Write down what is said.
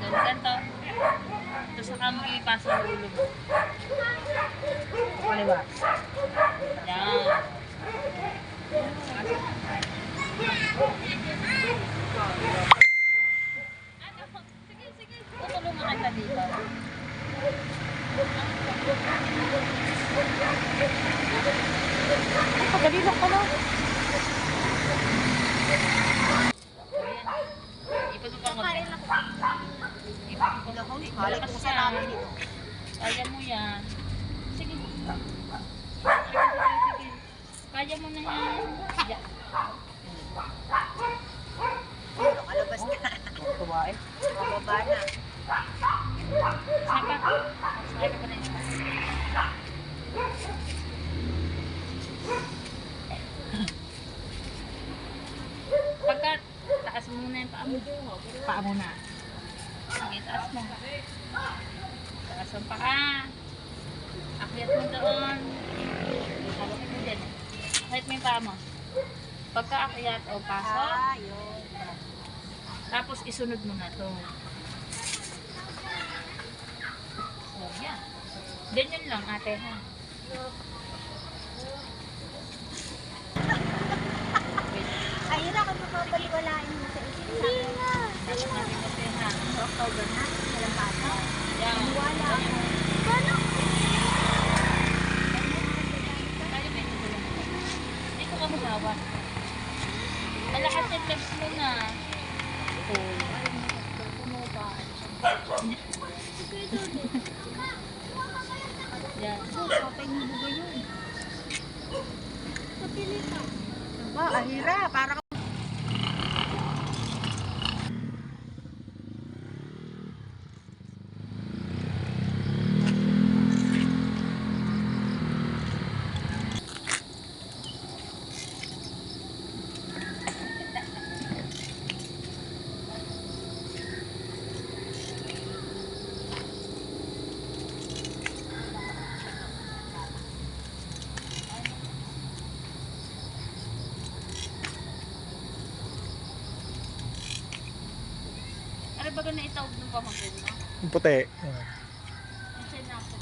Ganito. Ito sa kamo ipasok ng ulo mo. Kaliwa. Yan. Sige. Tutulungan kita dito. Ay, pagalila ko na. Ipon mo pa mo. Malakas Sa yan. namin ito. Kaya mo yan. Sige. Kaya mo na yan. Yan. Kalabas na. Tuwa eh. Mababa na. Saka. Saka ka pa na yun. Pagka taas mo muna yung paa mo. Paa muna. Sige, taas mo. Taas ang paa. Akyat mo doon. Halakit mo dyan. Akyat mo yung paa mo. Pagka akyat o pasok, Yun. tapos isunod mo na to. So, yan. Ganyan lang, ate, ha? Ay, yun ako mapapaliwalain mo sa isip sa akin. Tapos natin kasi, ha? Sa October na, walang bata. Yan. Wala. Paano? Kaya may tulong. Hindi ko ka masawa. Malakas yung legs mo na. Yan. Patay mo ba yun? Kapili ka. Diba, ahira. Para ka. Ano ba na itawag ng pamangkin mo? Puti. Kasi na ako.